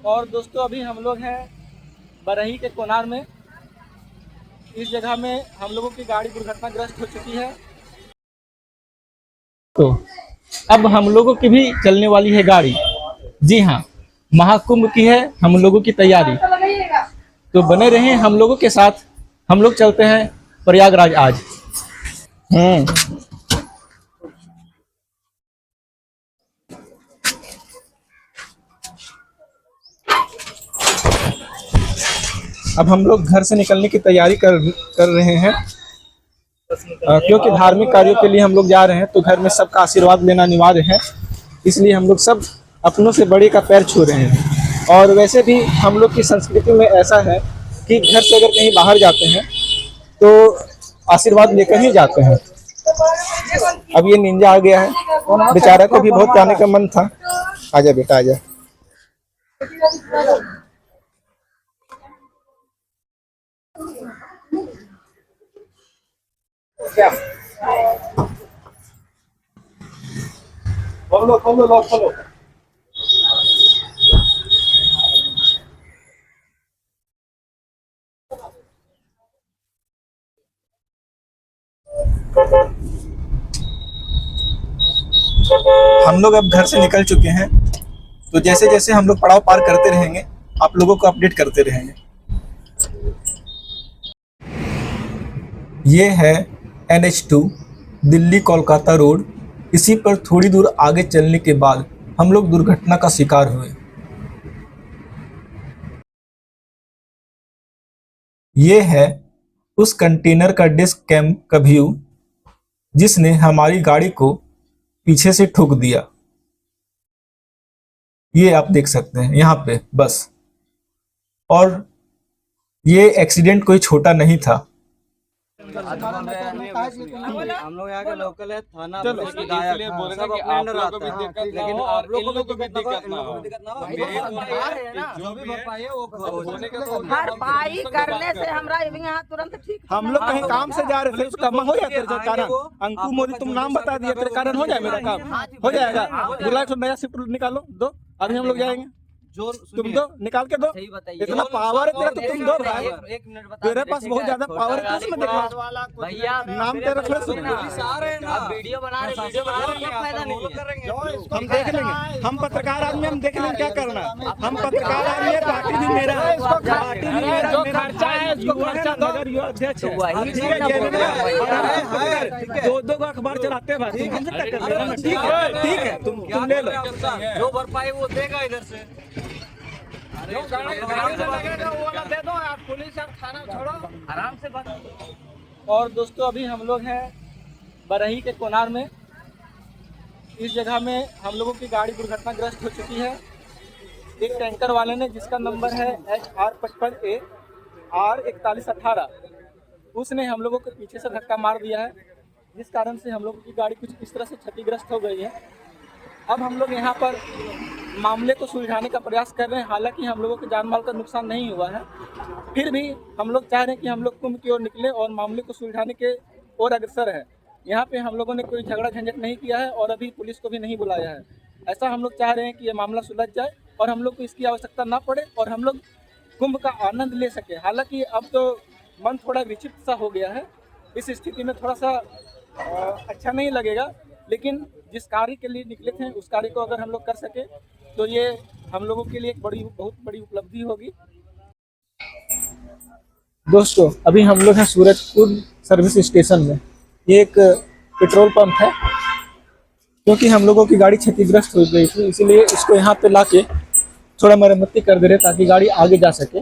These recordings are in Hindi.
और दोस्तों अभी हम लोग हैं बरही के कोनार में। इस जगह में हम लोगों की गाड़ी दुर्घटनाग्रस्त हो चुकी है। तो अब हम लोगों की भी चलने वाली है गाड़ी। जी हाँ, महाकुंभ की है हम लोगों की तैयारी। तो बने रहें हम लोगों के साथ। हम लोग चलते हैं प्रयागराज आज। अब हम लोग घर से निकलने की तैयारी कर रहे हैं। क्योंकि धार्मिक कार्यों के लिए हम लोग जा रहे हैं, तो घर में सबका आशीर्वाद लेना अनिवार्य है। इसलिए हम लोग सब अपनों से बड़े का पैर छू रहे हैं। और वैसे भी हम लोग की संस्कृति में ऐसा है कि घर से अगर कहीं बाहर जाते हैं तो आशीर्वाद लेकर ही जाते हैं। अब ये निंजा आ गया है, बेचारा को भी बहुत जाने का मन था। आजा बेटा आजा। खोलो। हम लोग अब घर से निकल चुके हैं। तो जैसे जैसे हम लोग पड़ाव पार करते रहेंगे, आप लोगों को अपडेट करते रहेंगे। ये है NH2 दिल्ली कोलकाता रोड। इसी पर थोड़ी दूर आगे चलने के बाद हम लोग दुर्घटना का शिकार हुए। ये है उस कंटेनर का डिस्क कैम का व्यू जिसने हमारी गाड़ी को पीछे से ठोक दिया। ये आप देख सकते हैं यहाँ पे बस। और ये एक्सीडेंट कोई छोटा नहीं था। हम लोग यहाँ के लोकल है, थाना पुलिस विधायक सब अपने अंडर आता है, लेकिन आप लोगों को भी दिक्कत ना हो। जो भी भरपाई है वो भरपाई करने से हमरा यहाँ तुरंत ठीक। हम लोग कहीं काम से जा रहे थे, उसका हो जाए तेरे कारण। अंकु मोदी तुम नाम बता दिया, तेरे कारण हो जाए मेरा काम हो जाएगा। बुला तो नया शिफ्ट निकालो दो, अभी हम लोग जाएंगे। जो तुम दो, निकाल के दो। इतना पावर है तेरा तो तुम दो भाई। तेरे पास बहुत ज्यादा पावर है, उसमें देखो भैया नाम तेरा थोड़ा सुन। वीडियो बना रहे फायदा नहीं है। हम देख लेंगे, हम पत्रकार आदमी, हम देख लेंगे क्या करना। हम पत्रकार आदमी है, पार्टी भी मेरा है, पार्टी भी मेरा, जो खर्चा है उसको खर्चा दो। नगर युवा अध्यक्ष है, दो अखबार चलाते हैं भाई। ठीक है, तुम ले लो। जो भरपाई वो देगा इधर से। जो गाड़ी से लगेगा वो वाला दे दो। आप पुलिस और थाना छोड़ो, आराम से बात। और दोस्तों अभी हम लोग हैं बरही के कोनार में। इस जगह में हम लोगों की गाड़ी दुर्घटनाग्रस्त हो चुकी है। एक टैंकर वाले ने, जिसका नंबर है HR55A R4118, उसने हम लोगों के पीछे से धक्का मार दिया है, जिस कारण से हम लोगों की गाड़ी कुछ इस तरह से क्षतिग्रस्त हो गई है। अब हम लोग यहाँ पर मामले को सुलझाने का प्रयास कर रहे हैं। हालांकि हम लोगों के जान माल का नुकसान नहीं हुआ है, फिर भी हम लोग चाह रहे हैं कि हम लोग कुंभ की ओर निकले और मामले को सुलझाने के ओर अग्रसर है। यहाँ पे हम लोगों ने कोई झगड़ा झंझट नहीं किया है और अभी पुलिस को भी नहीं बुलाया है। ऐसा हम लोग चाह रहे हैं कि ये मामला सुलझ जाए और हम लोग को इसकी आवश्यकता ना पड़े और हम लोग कुंभ का आनंद ले सके। हालांकि अब तो मन थोड़ा विचित्र सा हो गया है। इस स्थिति में थोड़ा सा अच्छा नहीं लगेगा, लेकिन जिस कार्य के लिए निकले थे उस कार्य को अगर हम लोग कर सके तो ये हम लोगों के लिए एक बहुत बड़ी उपलब्धि होगी। दोस्तों अभी हम लोग हैं सूरजपुर सर्विस स्टेशन में। ये एक पेट्रोल पंप है। क्योंकि हम लोगों की गाड़ी क्षतिग्रस्त हो गई थी, इसीलिए इसको यहाँ पे लाके थोड़ा मरम्मती कर दे रहे ताकि गाड़ी आगे जा सके।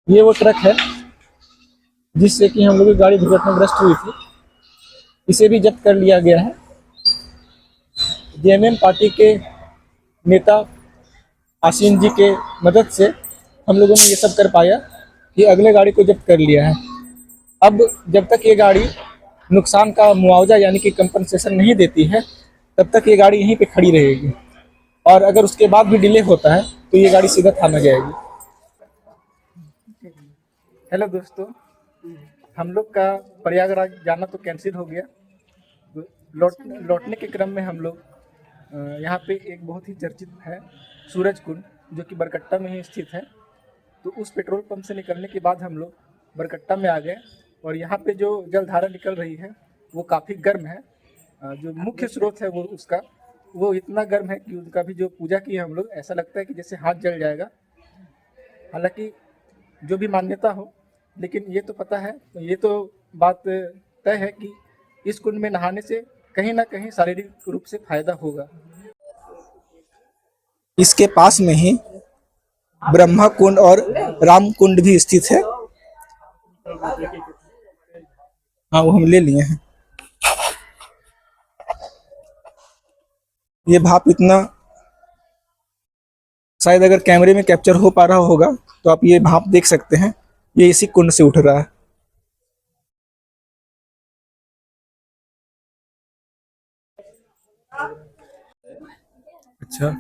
ये वो ट्रक है जिससे कि हम लोग की गाड़ी दुर्घटनाग्रस्त हुई थी, इसे भी जब्त कर लिया गया है। JMM पार्टी के नेता आशीन जी के मदद से हम लोगों ने ये सब कर पाया कि अगले गाड़ी को जब्त कर लिया है। अब जब तक ये गाड़ी नुकसान का मुआवजा यानी कि कंपनसेशन नहीं देती है, तब तक ये गाड़ी यहीं पे खड़ी रहेगी। और अगर उसके बाद भी डिले होता है तो ये गाड़ी सीधा थाना जाएगी। हेलो दोस्तों, हम लोग का प्रयागराज जाना तो कैंसिल हो गया। लौटने के क्रम में हम लोग यहाँ पे एक बहुत ही चर्चित है सूरज कुंड, जो कि बरकट्टा में ही स्थित है। तो उस पेट्रोल पंप से निकलने के बाद हम लोग बरकट्टा में आ गए और यहाँ पे जो जलधारा निकल रही है वो काफ़ी गर्म है। जो मुख्य स्रोत है वो इतना गर्म है कि उनका भी जो पूजा की है हम लोग, ऐसा लगता है कि जैसे हाथ जल जाएगा। हालांकि जो भी मान्यता हो, लेकिन ये तो पता है, ये तो बात तय है कि इस कुंड में नहाने से कहीं ना कहीं शारीरिक रूप से फायदा होगा। इसके पास में ही ब्रह्मा कुंड और राम कुंड भी स्थित है। हाँ, वो हम ले लिए हैं। ये भाप इतना शायद अगर कैमरे में कैप्चर हो पा रहा होगा तो आप ये भाप देख सकते हैं, ये इसी कुंड से उठ रहा है। अच्छा,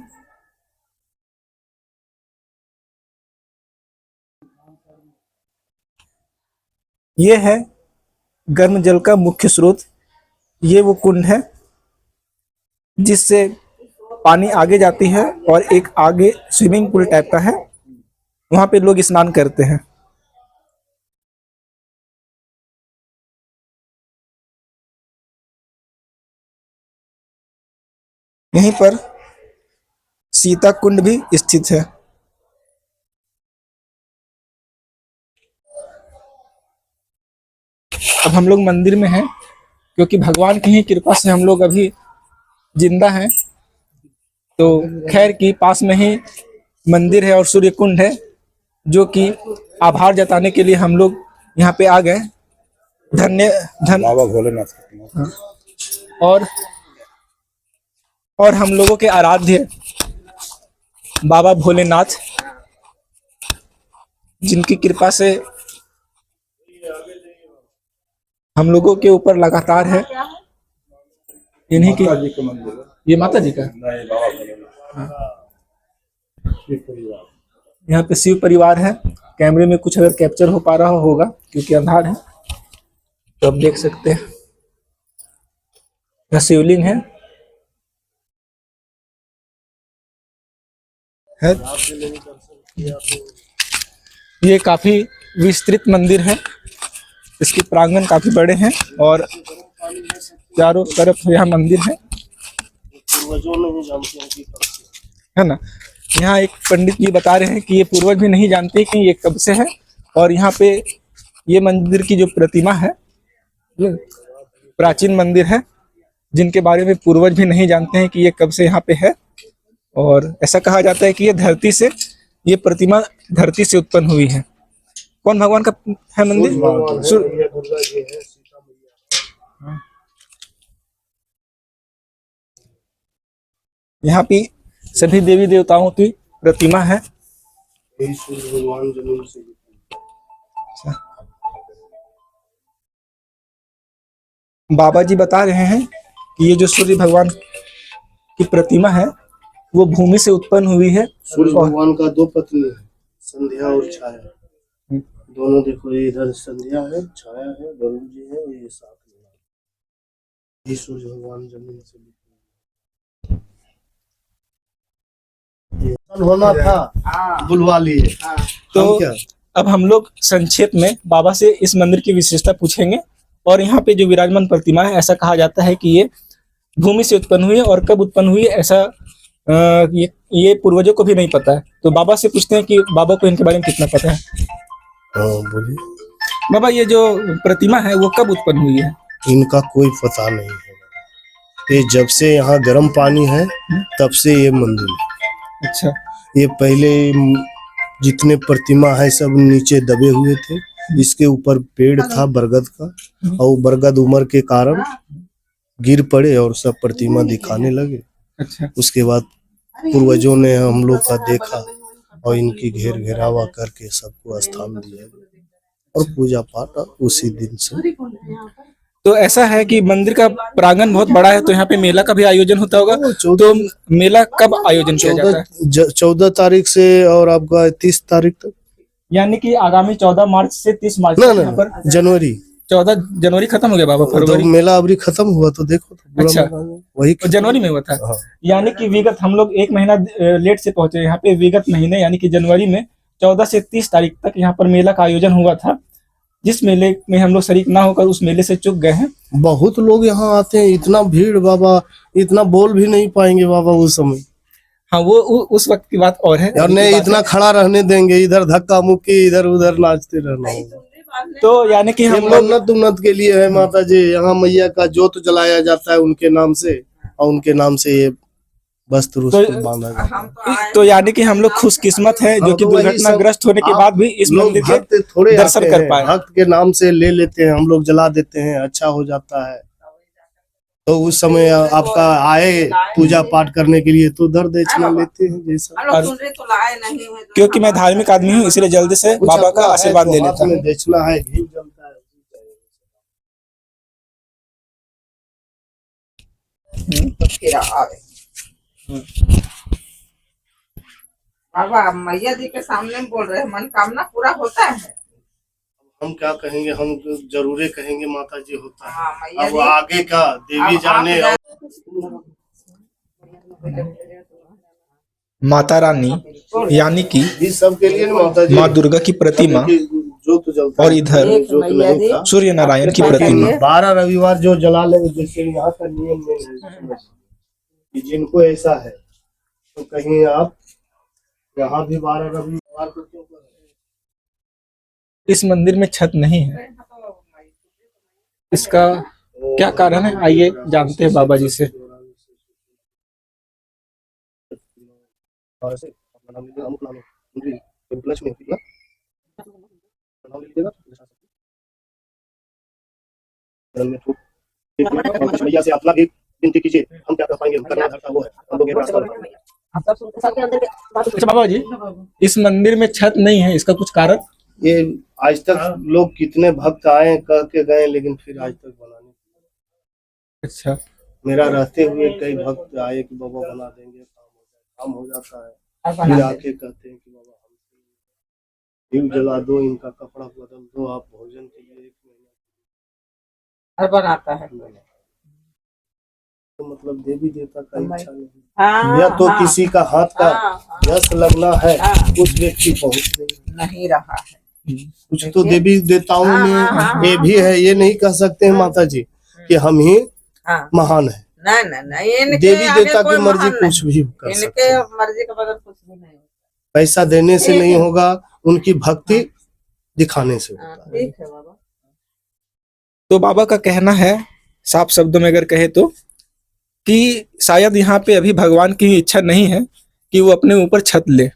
ये है गर्म जल का मुख्य स्रोत। ये वो कुंड है जिससे पानी आगे जाती है और एक आगे स्विमिंग पूल टाइप का है, वहां पे लोग स्नान करते हैं। यहीं पर सीता कुंड भी स्थित है। अब हम लोग मंदिर में हैं, क्योंकि भगवान की ही कृपा से हम लोग अभी जिंदा हैं। तो खैर की पास में ही मंदिर है और सूर्य कुंड है, जो कि आभार जताने के लिए हम लोग यहाँ पे आ गए। बाबा भोलेनाथ और हम लोगों के आराध्य बाबा भोलेनाथ, जिनकी कृपा से हम लोगों के ऊपर लगातार है। इन्हीं की ये माता जी का यहाँ पे शिव परिवार है। कैमरे में कुछ अगर कैप्चर हो पा रहा होगा क्योंकि अंधार है, तो आप देख सकते हैं। यह शिवलिंग है। ये काफी विस्तृत मंदिर है। इसके प्रांगण काफी बड़े हैं और चारों तरफ यहाँ मंदिर है ना। यहाँ एक पंडित जी बता रहे हैं कि ये पूर्वज भी नहीं जानते कि ये कब से है, और यहाँ पे ये मंदिर की जो प्रतिमा है, प्राचीन मंदिर है, जिनके बारे में पूर्वज भी नहीं जानते हैं कि ये कब से यहाँ पे है। और ऐसा कहा जाता है कि ये प्रतिमा धरती से उत्पन्न हुई है। कौन भगवान का है मंदिर? यहाँ पे सभी देवी देवताओं की प्रतिमा है। बाबा जी बता रहे हैं कि ये जो सूर्य भगवान की प्रतिमा है वो भूमि से उत्पन्न हुई है। सूर्य भगवान का दो पत्नी है, संध्या और छाया। दोनों देखो, इधर संध्या है, छाया है, वरुण जी है, ये साथ में। ये सूर्य भगवान जमीन से होना था, बुलवा लिए। तो अब हम लोग संक्षेप में बाबा से इस मंदिर की विशेषता पूछेंगे। और यहाँ पे जो विराजमान प्रतिमा है, ऐसा कहा जाता है कि ये भूमि से उत्पन्न हुई है, और कब उत्पन्न हुई है ऐसा ये पूर्वजों को भी नहीं पता है। तो बाबा से पूछते हैं कि बाबा को इनके बारे में कितना पता है। बोलिए बाबा, ये जो प्रतिमा है वो कब उत्पन्न हुई है? इनका कोई पता नहीं है। ये जब से यहाँ गर्म पानी है तब से ये मंदिर है। अच्छा, ये पहले जितने प्रतिमा है सब नीचे दबे हुए थे। इसके ऊपर पेड़ था बरगद का, और बरगद उम्र के कारण गिर पड़े और सब प्रतिमा दिखाने लगे। अच्छा, उसके बाद पूर्वजों ने हम लोग का देखा और इनकी घेरावा करके सबको स्थान दिया और पूजा पाठ उसी दिन से। तो ऐसा है कि मंदिर का प्रांगण बहुत बड़ा है, तो यहाँ पे मेला का भी आयोजन होता होगा। तो मेला कब आयोजन किया जाता है? 14 तारीख से और आपका 30 तारीख तक, यानी कि आगामी 14 मार्च से 30 मार्च ना जनवरी 14 जनवरी खत्म हो गया बाबा, तो फरवरी मेला अभी खत्म हुआ तो देखो तो पूरा अच्छा। मेला में वही तो जनवरी में हुआ था। हाँ। यानी कि विगत हम लोग 1 महीना लेट से पहुंचे यहाँ पे। विगत महीने यानी कि जनवरी में 14 से 30 तारीख तक यहाँ पर मेला का आयोजन हुआ था, जिस मेले में हम लोग शरीक ना होकर उस मेले से चूक गए हैं। बहुत लोग यहाँ आते हैं, इतना भीड़ बाबा, इतना बोल भी नहीं पाएंगे बाबा उस समय। हाँ वो उस वक्त की बात और है। और नहीं इतना खड़ा रहने देंगे, इधर धक्का मुक्की, इधर उधर नाचते रहना होगा। तो यानी कि ये हम लोग मन्नत उन्नत के लिए है माता जी, यहाँ मैया का जोत जलाया जाता है उनके नाम से, और उनके नाम से ये वस्त्र उसको बांधा जाता है। तो यानी कि हम लोग खुशकिस्मत है जो कि तो वही दुर्घटनाग्रस्त होने के आप बाद भी इस लोग मंदिर के भक्त थोड़े दर्शन आते कर हैं, पाए। भक्त के नाम से ले लेते हैं, हम लोग जला देते हैं, अच्छा हो जाता है। तो उस समय आपका आए पूजा पाठ करने के लिए तो दर दक्षिणा लेते हैं जैसा। क्योंकि मैं धार्मिक आदमी हूँ इसलिए जल्दी से कुछ बाबा का अपना है आशीर्वाद तो ले हाथ लेता में हूँ। दक्षिणा है, घी जलता है। बाबा मैया जी के सामने बोल रहे हैं, मनोकामना पूरा होता है। हम क्या कहेंगे, हम तो जरूर कहेंगे माता जी होता है। हाँ, मैया अब जी आगे का देवी अब जाने। आप माता रानी यानी कि इस सब के लिए ना माता जी, माँ दुर्गा की प्रतिमा जोत जलता और है। इधर जोत नहीं था। सूर्य नारायण की प्रतिमा। 12 रविवार जो जला लेंगे, जैसे यहाँ का नियम में है कि जिनको ऐसा है तो कहीं आप यहाँ भी 12 रविवार को क्यों कर रहे हैं? इस मंदिर में छत नहीं है, इसका क्या कारण है आइए जानते हैं बाबा जी से। भैया से अपना भी विनती कीजिए, हम क्या कर पाएंगे, हम करना धरता वो है, हम लोग एक रास्ता बताएंगे। अच्छा बाबा जी, इस मंदिर में छत नहीं है, इसका कुछ कारण? ये आज तक लोग कितने भक्त आए कह के गए, लेकिन फिर आज तक बना नहीं। अच्छा, मेरा रहते हुए कई भक्त आए कि बाबा बना देंगे, काम हो जाता है, फिर आके कहते हैं कि बाबा हमसे घी जला दो, इनका कपड़ा बदल दो, आप भोजन के लिए 1 महीना बनाता है। तो मतलब देवी देवता का इच्छा नहीं, हाँ, या तो हाँ, किसी का हाथ का हाँ, यश लगना है, हाँ। उस व्यक्ति पहुँच नहीं रहा है। कुछ तो देवी देवताओं हाँ, में हाँ, ये भी है, ये नहीं कह सकते हैं माता जी कि हम ही हाँ, महान है। नहीं इनके देवी आगे देवता कोई की मर्जी महान कुछ भी कर सकते इनके हैं। मर्जी के बगैर कुछ भी नहीं होता। पैसा देने से नहीं होगा, उनकी भक्ति दिखाने से हाँ, होता है। ठीक है बाबा। तो बाबा का कहना है साफ शब्दों में अगर कहे तो कि शायद यहाँ पे अभी भगवान की इच्छा नहीं है कि वो अपने ऊपर छत ले।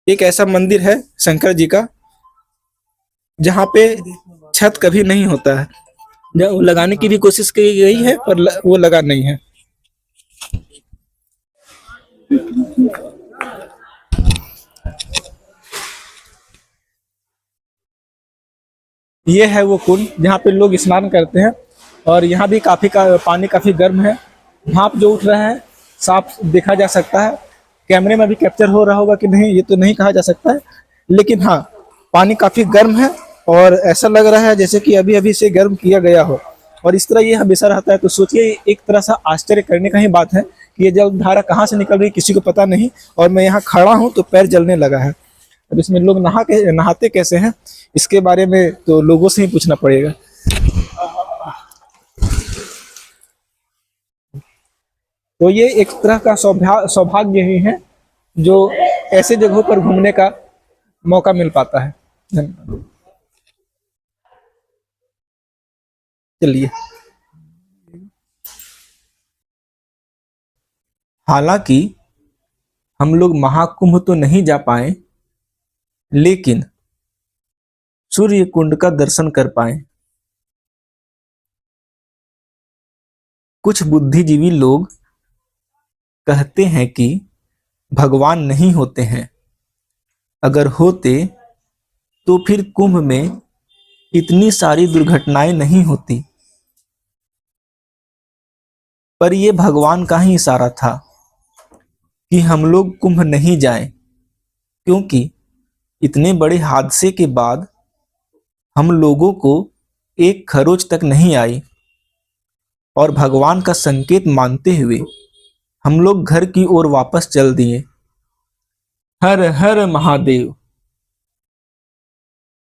एक ऐसा मंदिर है शंकर जी का जहाँ पे छत कभी नहीं होता है, जब लगाने की भी कोशिश की गई है पर वो लगा नहीं है। ये है वो कुंड जहाँ पे लोग स्नान करते हैं, और यहाँ भी पानी काफी गर्म है। भाप जो उठ रहा है साफ देखा जा सकता है। कैमरे में भी कैप्चर हो रहा होगा कि नहीं ये तो नहीं कहा जा सकता है, लेकिन हाँ पानी काफी गर्म है और ऐसा लग रहा है जैसे कि अभी अभी से गर्म किया गया हो। और इस तरह ये हमेशा रहता है, तो सोचिए एक तरह से आश्चर्य करने का ही बात है कि ये जल धारा कहाँ से निकल रही किसी को पता नहीं, और मैं यहाँ खड़ा हूँ तो पैर जलने लगा है। अब इसमें लोग नहाते कैसे हैं इसके बारे में तो लोगों से ही पूछना पड़ेगा। तो ये एक तरह का सौभाग्य ही है जो ऐसे जगहों पर घूमने का मौका मिल पाता है। धन्यवाद। चलिए, हालांकि हम लोग महाकुंभ तो नहीं जा पाए, लेकिन सूर्य कुंड का दर्शन कर पाए। कुछ बुद्धिजीवी लोग कहते हैं कि भगवान नहीं होते हैं, अगर होते तो फिर कुंभ में इतनी सारी दुर्घटनाएं नहीं होती। पर यह भगवान का ही इशारा था कि हम लोग कुंभ नहीं जाएं, क्योंकि इतने बड़े हादसे के बाद हम लोगों को एक खरोच तक नहीं आई और भगवान का संकेत मानते हुए हम लोग घर की ओर वापस चल दिए। हर हर महादेव।